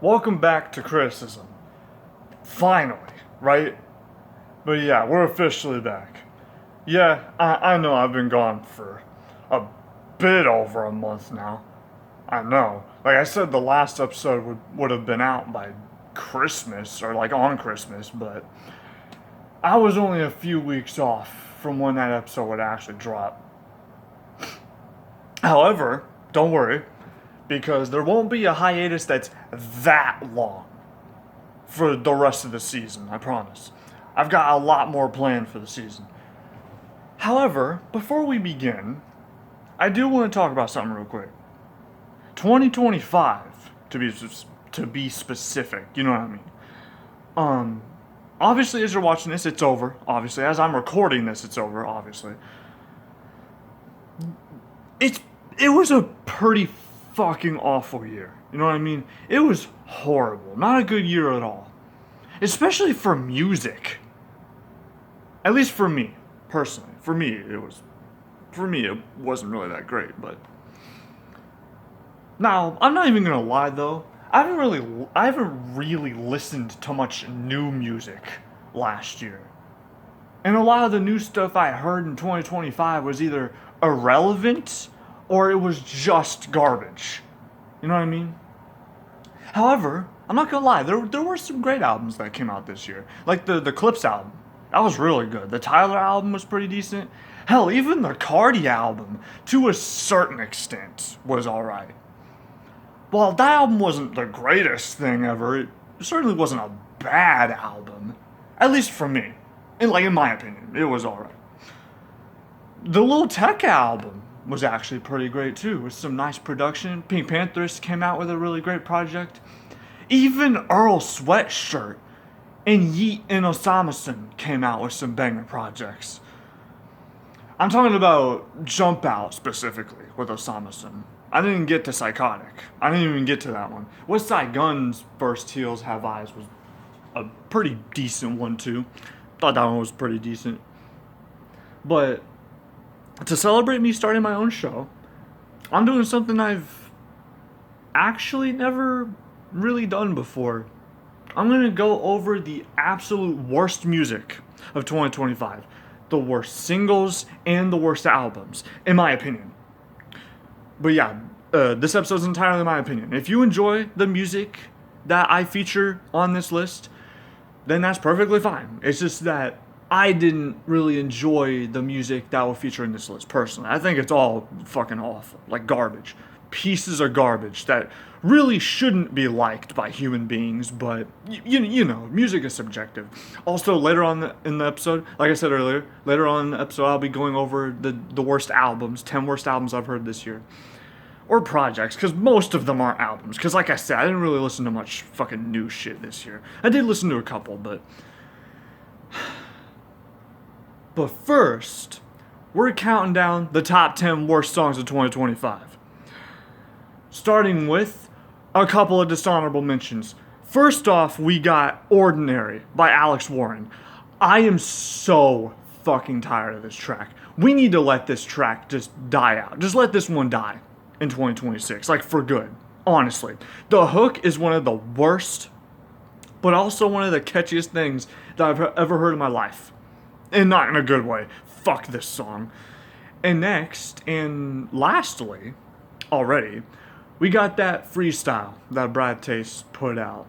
Welcome back to Criticism. Finally, right? But yeah, we're officially back. Yeah, I know I've been gone for a bit over a month now. I know. Like I said, the last episode would have been out by Christmas, or like on Christmas, but I was only a few weeks off from when that episode would actually drop. However, don't worry, because there won't be a hiatus that's that long for the rest of the season, I promise. I've got a lot more planned for the season. However, before we begin, I do want to talk about something real quick. 2025, to be specific, you know what I mean? Obviously, as you're watching this, it's over. Obviously, as I'm recording this, it's over. Obviously, it was a pretty fucking awful year. You know what I mean? It was horrible. Not a good year at all. Especially for music. At least for me, personally. For me, it wasn't really that great, but now, I'm not even gonna lie though. I haven't really listened to much new music last year. And a lot of the new stuff I heard in 2025 was either irrelevant or it was just garbage. You know what I mean? However, I'm not gonna lie, there were some great albums that came out this year. Like the Clips album. That was really good. The Tyler album was pretty decent. Hell, even the Cardi album, to a certain extent, was alright. While that album wasn't the greatest thing ever, it certainly wasn't a bad album. At least for me. In my opinion, it was alright. The Lil Tecca album was actually pretty great too, with some nice production. Pink Panthers came out with a really great project. Even Earl Sweatshirt and Yeet and Osamason came out with some banger projects. I'm talking about Jump Out specifically with Osamason. I didn't get to Psychotic. I didn't even get to that one. Westside Gunn's First Heels Have Eyes was a pretty decent one too. Thought that one was pretty decent. But to celebrate me starting my own show, I'm doing something I've actually never really done before. I'm going to go over the absolute worst music of 2025. The worst singles and the worst albums, in my opinion. But yeah, this episode's entirely my opinion. If you enjoy the music that I feature on this list, then that's perfectly fine. It's just that I didn't really enjoy the music that will feature in this list, personally. I think it's all fucking awful. Like garbage. Pieces of garbage that really shouldn't be liked by human beings, but you know, music is subjective. Also, later on in the episode, like I said earlier, later on in the episode, I'll be going over the worst albums, 10 worst albums I've heard this year. Or projects, because most of them aren't albums. Because like I said, I didn't really listen to much fucking new shit this year. I did listen to a couple, but... But first, we're counting down the top 10 worst songs of 2025. Starting with a couple of dishonorable mentions. First off, we got Ordinary by Alex Warren. I am so fucking tired of this track. We need to let this track just die out. Just let this one die in 2026, like for good, honestly. The hook is one of the worst, but also one of the catchiest things that I've ever heard in my life. And not in a good way. Fuck this song. And next, and lastly, already, we got that freestyle that Brad Taste put out,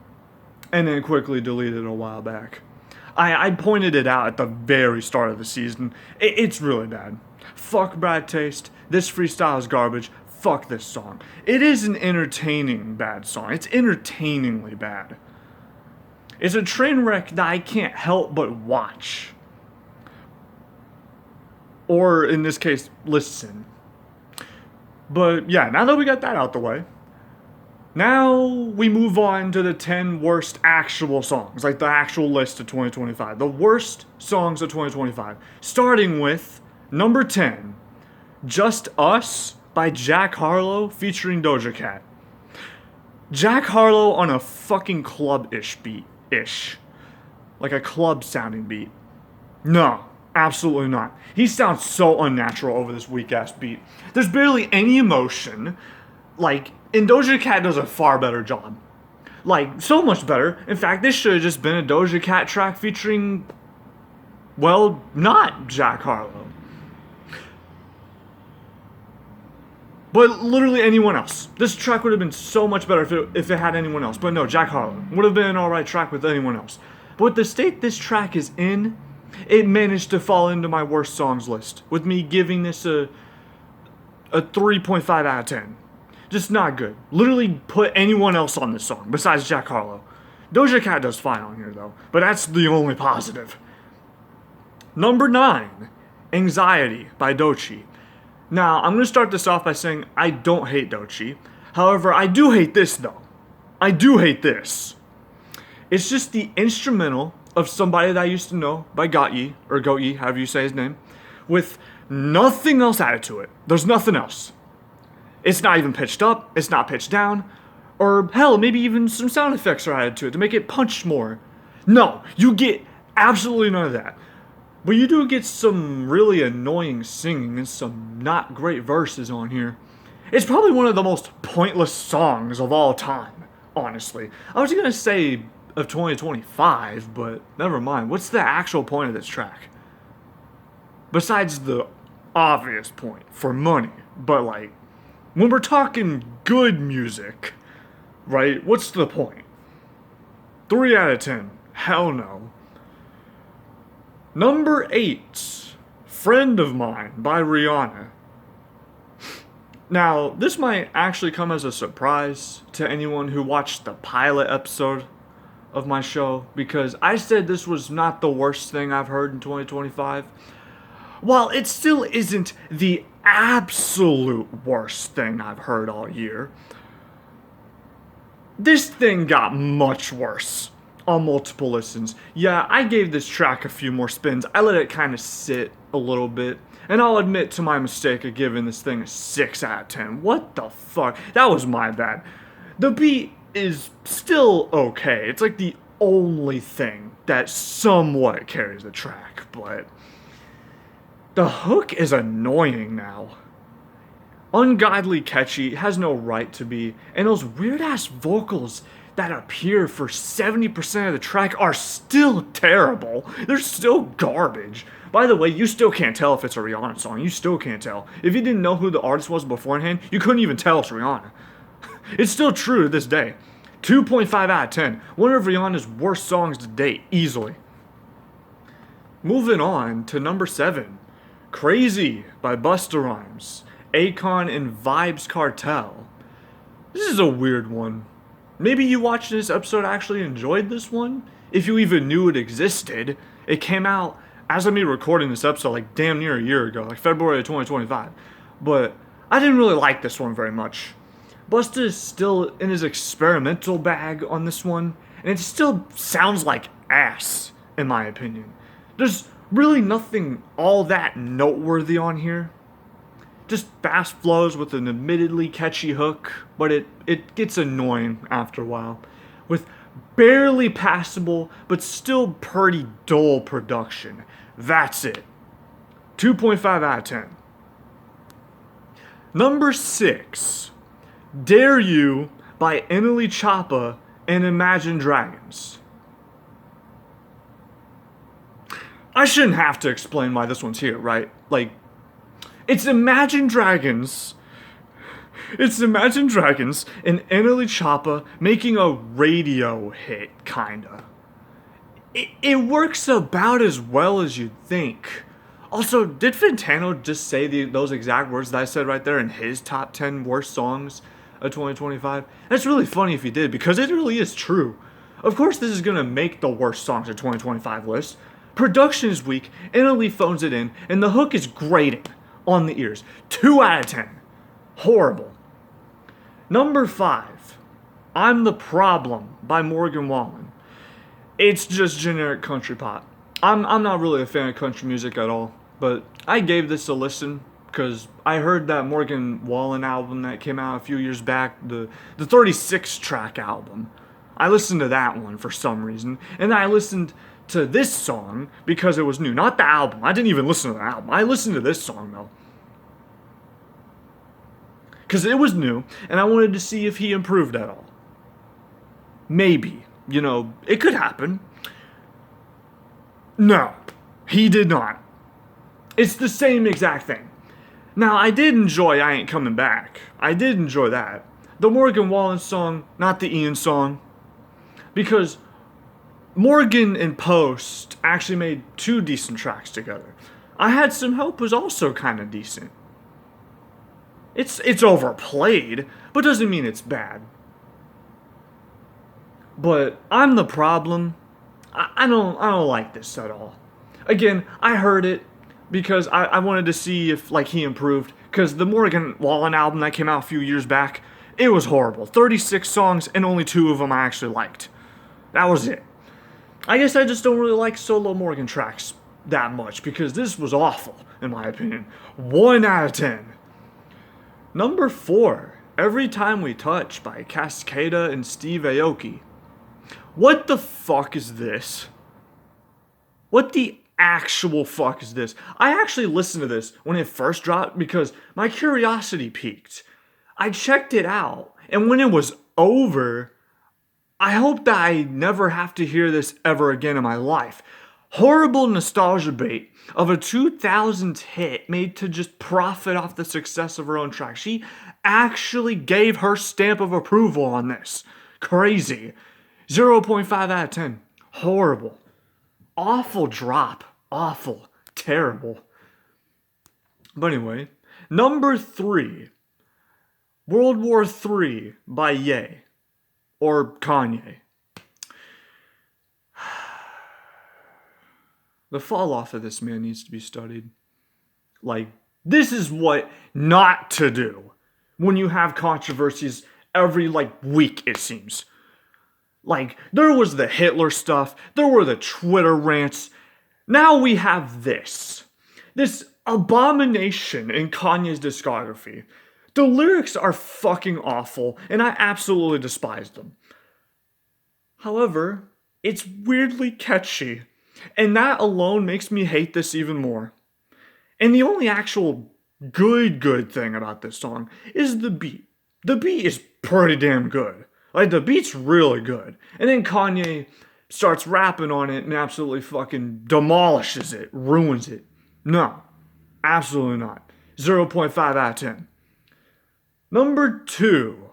and then quickly deleted a while back. I pointed it out at the very start of the season. It's really bad. Fuck Brad Taste. This freestyle is garbage. Fuck this song. It is an entertaining bad song. It's entertainingly bad. It's a train wreck that I can't help but watch. Or, in this case, listen. But, yeah, now that we got that out the way, now we move on to the 10 worst actual songs, like the actual list of 2025. The worst songs of 2025. Starting with number 10, Just Us by Jack Harlow featuring Doja Cat. Jack Harlow on a fucking club-ish beat-ish. Like a club-sounding beat. No, absolutely not. He sounds so unnatural over this weak-ass beat. There's barely any emotion. And Doja Cat does a far better job. Like, so much better. In fact, this should have just been a Doja Cat track featuring, well, not Jack Harlow. But literally anyone else. This track would have been so much better if it had anyone else. But no, Jack Harlow would have been an alright track with anyone else. But with the state this track is in, it managed to fall into my worst songs list, with me giving this a 3.5 out of 10. Just not good. Literally put anyone else on this song besides Jack Harlow. Doja Cat does fine on here though, but that's the only positive. Number 9, Anxiety by Doechii. Now, I'm going to start this off by saying I don't hate Doechii. However, I do hate this though. I do hate this. It's just the instrumental of Somebody That I Used to Know by Gotye, or Goatye, however you say his name, with nothing else added to it. There's nothing else. It's not even pitched up, it's not pitched down, or hell, maybe even some sound effects are added to it to make it punch more. No, you get absolutely none of that. But you do get some really annoying singing and some not great verses on here. It's probably one of the most pointless songs of all time, honestly. I was gonna say of 2025, but never mind. What's the actual point of this track? Besides the obvious point, for money. But like, when we're talking good music, right, what's the point? 3 out of 10. Hell no. Number 8, Friend of Mine by Rihanna. Now, this might actually come as a surprise to anyone who watched the pilot episode of my show, because I said this was not the worst thing I've heard in 2025. While it still isn't the absolute worst thing I've heard all year, this thing got much worse on multiple listens. Yeah, I gave this track a few more spins. I let it kind of sit a little bit, and I'll admit to my mistake of giving this thing a 6 out of 10. What the fuck? That was my bad. The beat is still okay. It's like the only thing that somewhat carries the track, but the hook is annoying now. Ungodly catchy, has no right to be, and those weird ass vocals that appear for 70% of the track are still terrible. They're still garbage. By the way, you still can't tell if it's a Rihanna song. You still can't tell. If you didn't know who the artist was beforehand, you couldn't even tell it's Rihanna. It's still true to this day. 2.5 out of 10. One of Rihanna's worst songs to date, easily. Moving on to number 7. Crazy by Busta Rhymes, Akon, and Vybz Kartel. This is a weird one. Maybe you watching this episode actually enjoyed this one? If you even knew it existed. It came out as of me recording this episode like damn near a year ago, like February of 2025. But I didn't really like this one very much. Busta is still in his experimental bag on this one, and it still sounds like ass, in my opinion. There's really nothing all that noteworthy on here. Just fast flows with an admittedly catchy hook, but it gets annoying after a while. With barely passable, but still pretty dull production. That's it. 2.5 out of 10. Number 6. Dare You by NLE Choppa and Imagine Dragons. I shouldn't have to explain why this one's here, right? Like, it's Imagine Dragons and NLE Choppa making a radio hit, kinda. It works about as well as you'd think. Also, did Fantano just say those exact words that I said right there in his top 10 worst songs of 2025? That's really funny if he did, because it really is true. Of course this is gonna make the worst songs of 2025 list. Production is weak, NLE phones it in, and the hook is grating on the ears. 2 out of 10. Horrible. Number 5. I'm the Problem by Morgan Wallen. It's just generic country pop. I'm not really a fan of country music at all, but I gave this a listen because I heard that Morgan Wallen album that came out a few years back, the 36 track album. I listened to that one for some reason, and I listened to this song because it was new. Not the album. I didn't even listen to the album. I listened to this song though, because it was new, and I wanted to see if he improved at all. Maybe. It could happen. No, he did not. It's the same exact thing. Now, I did enjoy I Ain't Coming Back. I did enjoy that. The Morgan Wallen song, not the Ian song. Because Morgan and Post actually made 2 decent tracks together. I Had Some Help was also kind of decent. It's overplayed, but doesn't mean it's bad. But I'm the problem. I don't like this at all. Again, I heard it because I wanted to see if he improved. Because the Morgan Wallen album that came out a few years back, it was horrible. 36 songs and only 2 of them I actually liked. That was it. I guess I just don't really like solo Morgan tracks that much because this was awful, in my opinion. 1 out of 10. Number 4, Every Time We Touch by Cascada and Steve Aoki. What the fuck is this? What the actual fuck is this? I actually listened to this when it first dropped because my curiosity piqued. I checked it out, and when it was over, I hope that I never have to hear this ever again in my life. Horrible nostalgia bait of a 2000s hit made to just profit off the success of her own track. She actually gave her stamp of approval on this. Crazy. 0.5 out of 10. Horrible. Awful drop. Awful. Terrible. But anyway, number 3. World War III by Ye. Or Kanye. The fall off of this man needs to be studied. This is what not to do when you have controversies every, week, it seems. There was the Hitler stuff, there were the Twitter rants. Now we have this. This abomination in Kanye's discography. The lyrics are fucking awful, and I absolutely despise them. However, it's weirdly catchy. And that alone makes me hate this even more. And the only actual good thing about this song is the beat. The beat is pretty damn good. The beat's really good. And then Kanye starts rapping on it and absolutely fucking demolishes it, ruins it. No, absolutely not. 0.5 out of 10. Number 2.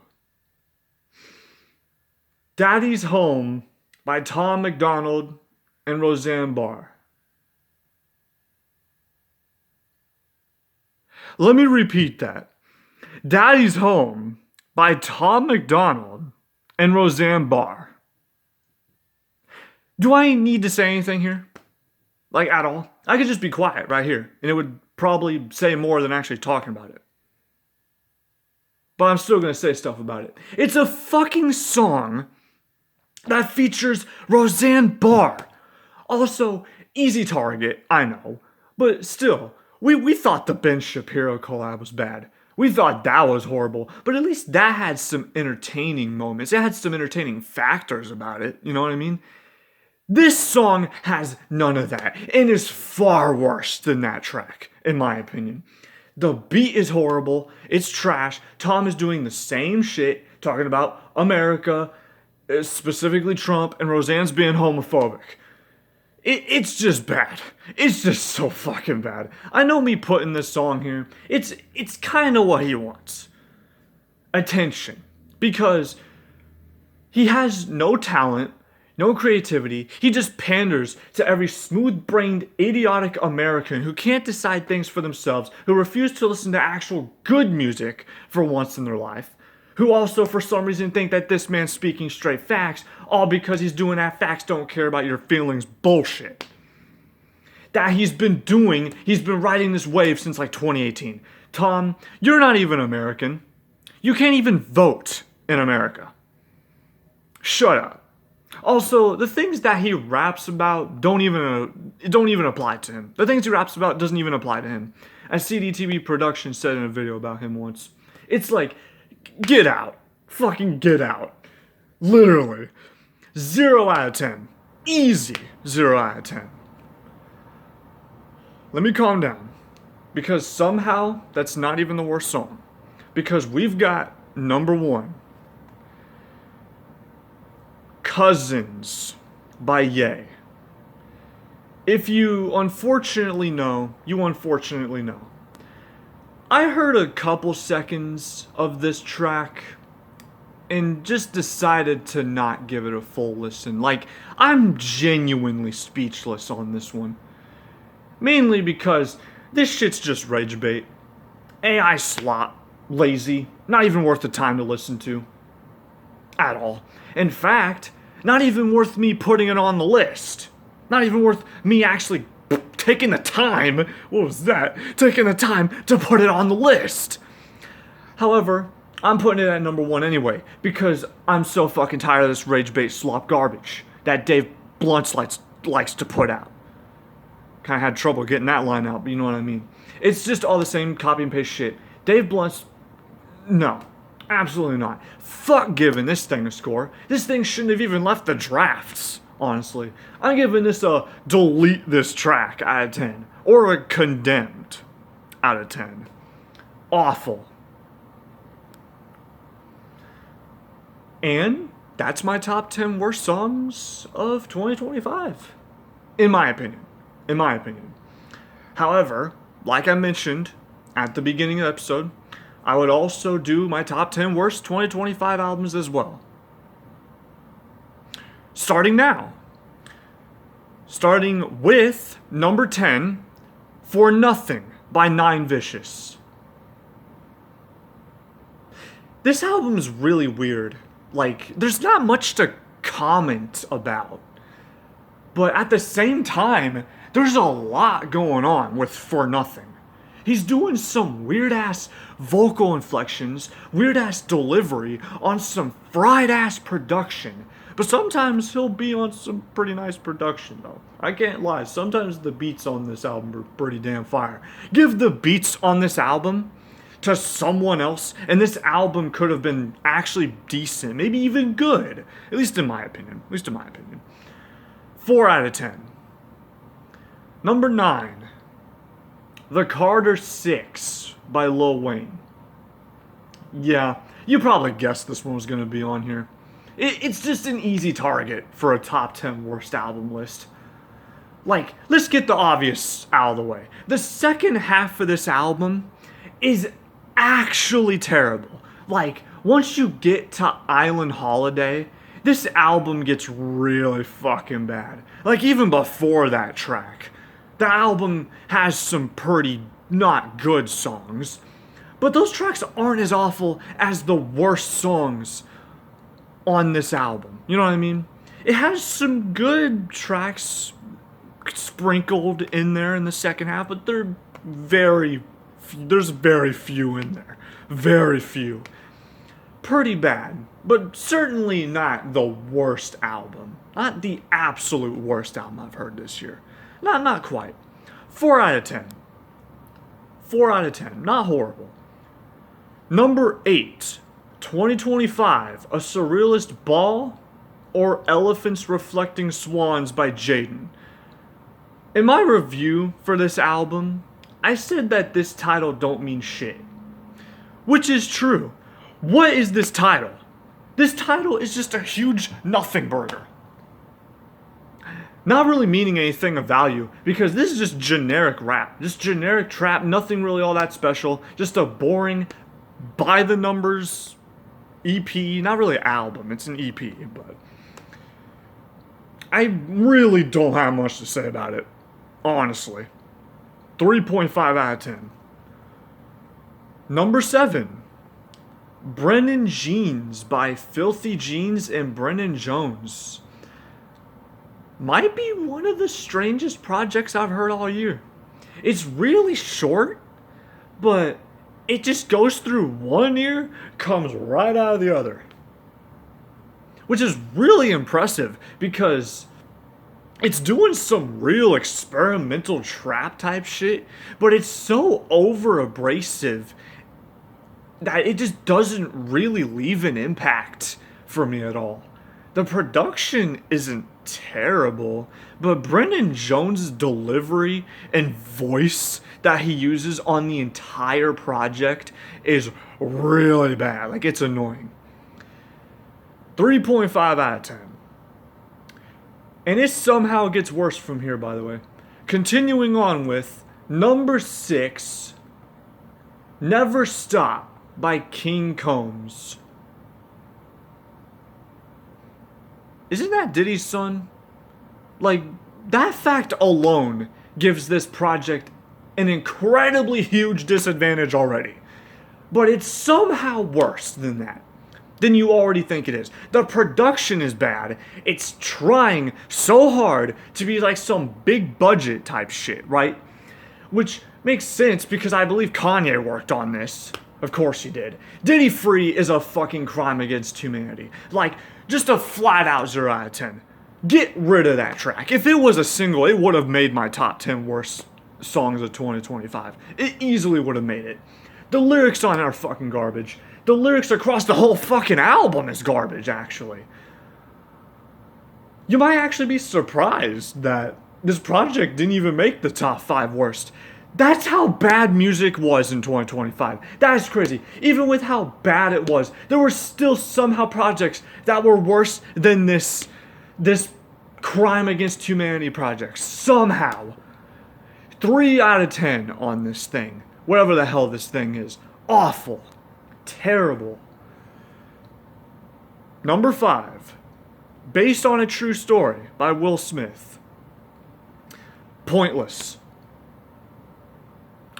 Daddy's Home by Tom MacDonald and Roseanne Barr. Let me repeat that. Daddy's Home by Tom MacDonald and Roseanne Barr. Do I need to say anything here? At all? I could just be quiet right here, and it would probably say more than actually talking about it. But I'm still gonna say stuff about it. It's a fucking song that features Roseanne Barr. Also, easy target, I know. But still, we thought the Ben Shapiro collab was bad. We thought that was horrible. But at least that had some entertaining moments. It had some entertaining factors about it. You know what I mean? This song has none of that. And is far worse than that track, in my opinion. The beat is horrible. It's trash. Tom is doing the same shit, talking about America, specifically Trump, and Roseanne's being homophobic. It's just bad. It's just so fucking bad. I know me putting this song here, it's kind of what he wants. Attention. Because he has no talent, no creativity. He just panders to every smooth-brained, idiotic American who can't decide things for themselves, who refuse to listen to actual good music for once in their life, who also for some reason think that this man's speaking straight facts, all because he's doing that facts don't care about your feelings bullshit. That he's been riding this wave since 2018. Tom, you're not even American. You can't even vote in America. Shut up. Also, the things that he raps about don't even apply to him. The things he raps about doesn't even apply to him. As CDTV Productions said in a video about him once, it's get out. Fucking get out. Literally. 0 out of 10. Easy 0 out of 10. Let me calm down. Because somehow, that's not even the worst song. Because we've got number 1. Cousins by Ye. If you unfortunately know, you unfortunately know. I heard a couple seconds of this track and just decided to not give it a full listen. Like, I'm genuinely speechless on this one. Mainly because this shit's just rage bait. AI slop, lazy, not even worth the time to listen to. At all. In fact, not even worth me putting it on the list. Not even worth me actually taking the time, what was that? Taking the time to put it on the list. However, I'm putting it at number 1 anyway, because I'm so fucking tired of this rage bait slop garbage that Dave Blunt likes to put out. Kinda had trouble getting that line out, but you know what I mean. It's just all the same copy and paste shit. Dave Blunt's, no, absolutely not. Fuck giving this thing a score. This thing shouldn't have even left the drafts, honestly. I'm giving this a delete this track out of 10. Or a condemned out of 10. Awful. And that's my top 10 worst songs of 2025. In my opinion. However, like I mentioned at the beginning of the episode, I would also do my top 10 worst 2025 albums as well. Starting now. Starting with number 10, For Nothing by Nine Vicious. This album's really weird. Like, there's not much to comment about. But at the same time, there's a lot going on with For Nothing. He's doing some weird-ass vocal inflections, weird-ass delivery on some fried-ass production. But sometimes he'll be on some pretty nice production, though. I can't lie, sometimes the beats on this album are pretty damn fire. Give the beats on this album to someone else, and this album could have been actually decent, maybe even good. At least in my opinion. 4 out of 10. Number 9. The Carter 6 by Lil Wayne. Yeah, you probably guessed this one was going to be on here. It's just an easy target for a top 10 worst album list. Like, let's get the obvious out of the way. The second half of this album is actually terrible. Like, once you get to Island Holiday, this album gets really fucking bad. Like, even before that track. The album has some pretty not good songs, but those tracks aren't as awful as the worst songs on this album. You know what I mean? It has some good tracks sprinkled in there in the second half, but there's very few in there. Very few. Pretty bad, but certainly not the worst album. Not the absolute worst album I've heard this year. Not quite. 4 out of 10. 4 out of 10. Not horrible. Number 8. 2025. A Surrealist Ball or Elephants Reflecting Swans by Jaden. In my review for this album, I said that this title don't mean shit. Which is true. What is this title? This title is just a huge nothing burger. Not really meaning anything of value, because this is just generic rap. Just generic trap, nothing really all that special. Just a boring, by the numbers EP. Not really album, it's an EP, but I really don't have much to say about it. Honestly. 3.5 out of 10. Number 7. Brennan Jeans by Filthy Jeans and Brennan Jones. Might be one of the strangest projects I've heard all year. It's really short, but it just goes through one ear, comes right out of the other. Which is really impressive because it's doing some real experimental trap type shit, but it's so over abrasive that it just doesn't really leave an impact for me at all. The production isn't terrible, but Brennan Jones' delivery and voice that he uses on the entire project is really bad. Like, it's annoying. 3.5 out of 10. And it somehow gets worse from here, by the way. Continuing on with number 6, Never Stop by King Combs. Isn't that Diddy's son? Like, that fact alone gives this project an incredibly huge disadvantage already. But it's somehow worse than that. Than you already think it is. The production is bad. It's trying so hard to be like some big budget type shit, right? Which makes sense because I believe Kanye worked on this. Of course he did. Diddy Free is a fucking crime against humanity. Like, just a flat out 0 out of 10. Get rid of that track. If it was a single, it would have made my top 10 worst songs of 2025. It easily would have made it. The lyrics on it are fucking garbage. The lyrics across the whole fucking album is garbage, actually. You might actually be surprised that this project didn't even make the top 5 worst. That's how bad music was in 2025. That is crazy. Even with how bad it was, there were still somehow projects that were worse than this crime against humanity project. Somehow. 3 out of 10 on this thing. Whatever the hell this thing is. Awful. Terrible. Number 5. Based on a True Story by Will Smith. Pointless.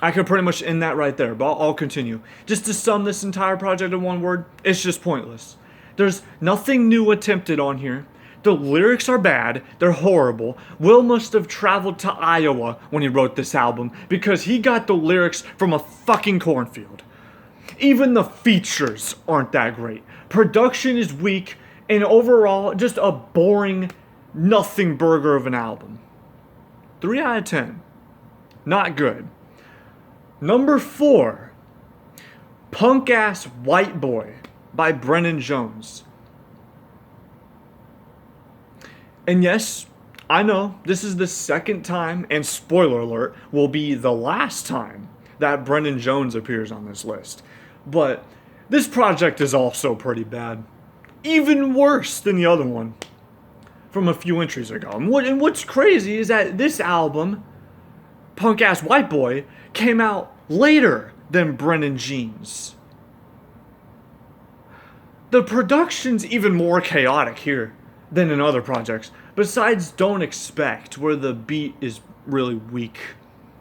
I could pretty much end that right there, but I'll continue. Just to sum this entire project in one word, it's just pointless. There's nothing new attempted on here. The lyrics are bad. They're horrible. Will must have traveled to Iowa when he wrote this album because he got the lyrics from a fucking cornfield. Even the features aren't that great. Production is weak, and overall, just a boring, nothing burger of an album. 3 out of 10. Not good. Number 4. Punk Ass White Boy by Brennan Jones. And yes, I know this is the second time, and spoiler alert, will be the last time that Brennan Jones appears on this list. But this project is also pretty bad. Even worse than the other one from a few entries ago. And what's crazy is that this album, Punk Ass White Boy, came out later than Brennan Jeans. The production's even more chaotic here than in other projects. Besides Don't Expect, where the beat is really weak.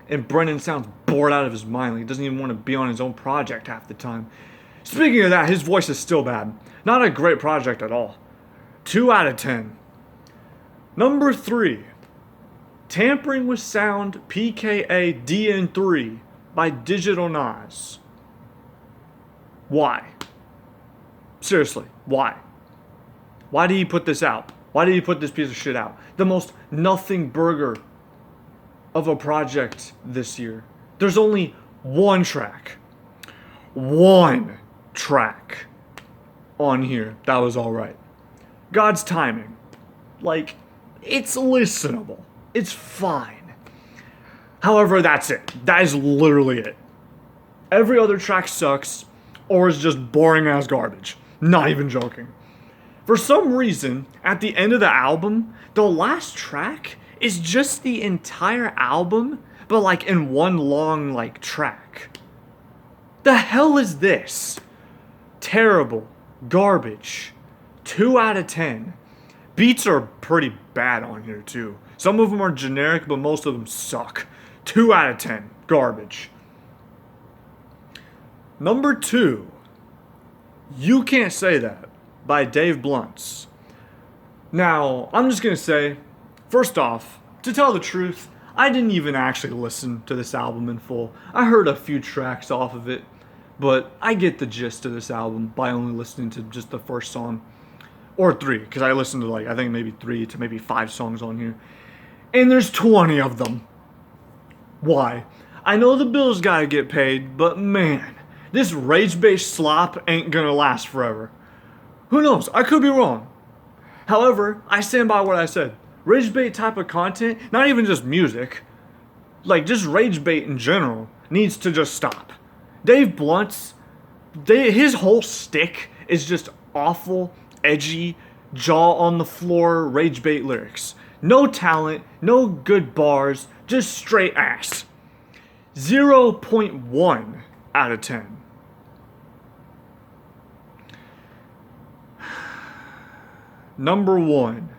And Brennan sounds bored out of his mind. Like he doesn't even want to be on his own project half the time. Speaking of that, his voice is still bad. Not a great project at all. 2 out of 10. Number 3. Tampering with Sound PKA DN3 by Digital Nas. Why? Seriously, why? Why did he put this out? Why did he put this piece of shit out? The most nothing burger of a project this year. There's only one track. One track on here that was alright. God's Timing. Like, it's listenable. It's fine. However, that's it. That is literally it. Every other track sucks or is just boring ass garbage. Not even joking. For some reason, at the end of the album, the last track is just the entire album, but like in one long like track. The hell is this? Terrible. Garbage. 2 out of 10. Beats are pretty bad on here too. Some of them are generic, but most of them suck. 2 out of 10. Garbage. Number 2. You Can't Say That by Dave Blunts. Now, I'm just gonna say, first off, to tell the truth, I didn't even actually listen to this album in full. I heard a few tracks off of it, but I get the gist of this album by only listening to just the first song. Or 3, because I listened to like, I think maybe 3 to maybe 5 songs on here. And there's 20 of them. Why? I know the bills gotta get paid, but man, this rage-based slop ain't gonna last forever. Who knows? I could be wrong. However, I stand by what I said. Rage bait type of content, not even just music, like just rage bait in general, needs to just stop. Dave Blunts, his whole stick is just awful, edgy, jaw on the floor rage bait lyrics. No talent, no good bars, just straight ass. 0.1 out of 10. Number 1.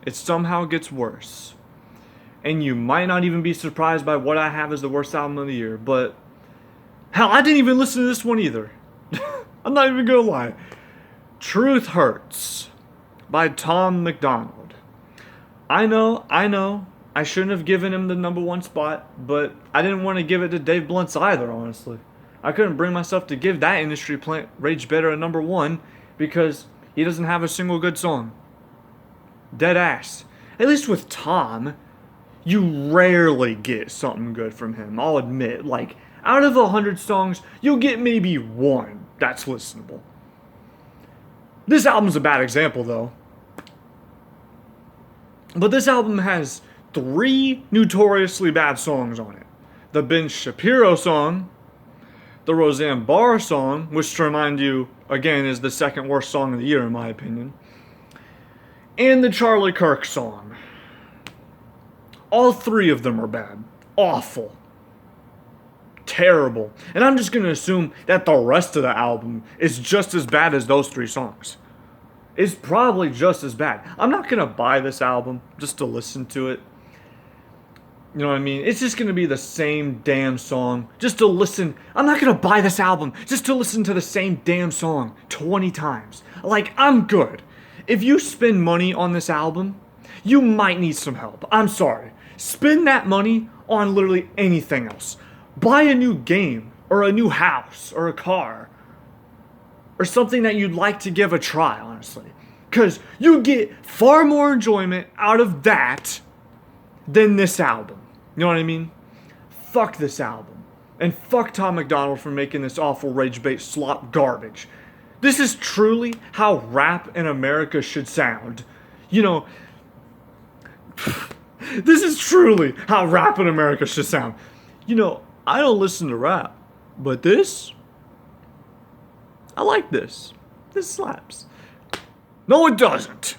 It somehow gets worse. And you might not even be surprised by what I have as the worst album of the year, but hell, I didn't even listen to this one either. I'm not even gonna lie. Truth Hurts by Tom MacDonald. I know, I shouldn't have given him the number 1 spot, but I didn't want to give it to Dave Blunts either, honestly. I couldn't bring myself to give that industry plant Rage Better a number 1 because he doesn't have a single good song. Dead ass. At least with Tom, you rarely get something good from him, I'll admit. Like, out of 100 songs, you'll get maybe 1 that's listenable. This album's a bad example, though. But this album has 3 notoriously bad songs on it. The Ben Shapiro song, the Roseanne Barr song, which to remind you, again, is the second worst song of the year in my opinion, and the Charlie Kirk song. All 3 of them are bad. Awful. Terrible. And I'm just going to assume that the rest of the album is just as bad as those 3 songs. It's probably just as bad. I'm not going to buy this album just to listen to it. You know what I mean? It's just going to be the same damn song just to listen. I'm not going to buy this album just to listen to the same damn song 20 times. Like, I'm good. If you spend money on this album, you might need some help. I'm sorry. Spend that money on literally anything else. Buy a new game, or a new house, or a car, or something that you'd like to give a try, honestly. Because you get far more enjoyment out of that than this album. You know what I mean? Fuck this album. And fuck Tom MacDonald for making this awful rage bait slop garbage. This is truly how rap in America should sound. You know, this is truly how rap in America should sound. You know, I don't listen to rap, but this, I like this. This slaps. No, it doesn't.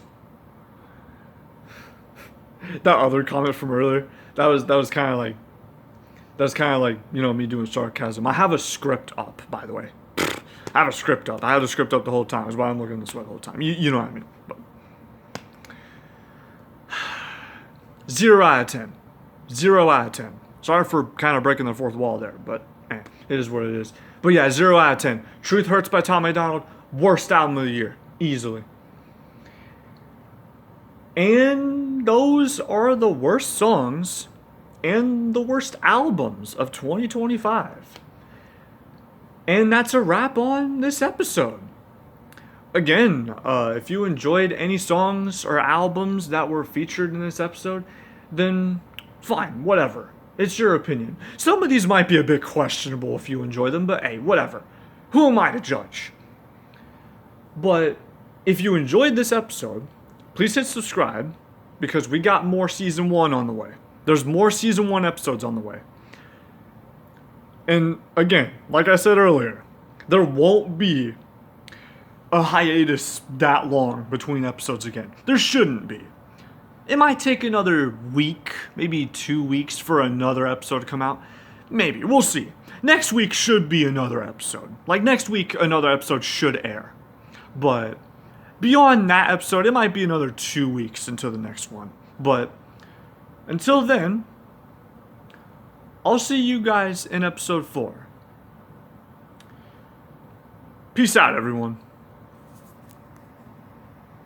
That other comment from earlier, that was kind of like, you know, me doing sarcasm. I have a script up, by the way. I have a script up. I had a script up the whole time. That's why I'm looking this way the whole time. You know what I mean. But 0 out of 10. 0 out of 10. Sorry for kind of breaking the fourth wall there, but it is what it is. But yeah, 0 out of 10. Truth Hurts by Tom MacDonald. Worst album of the year. Easily. And those are the worst songs and the worst albums of 2025. And that's a wrap on this episode. Again, if you enjoyed any songs or albums that were featured in this episode, then fine, whatever. It's your opinion. Some of these might be a bit questionable if you enjoy them, but hey, whatever. Who am I to judge? But if you enjoyed this episode, please hit subscribe, because we got more Season 1 on the way. There's more Season 1 episodes on the way. And again, like I said earlier, there won't be a hiatus that long between episodes again. There shouldn't be. It might take another week, maybe 2 weeks for another episode to come out. Maybe. We'll see. Next week should be another episode. Like, next week, another episode should air. But beyond that episode, it might be another 2 weeks until the next one. But until then, I'll see you guys in episode 4. Peace out, everyone.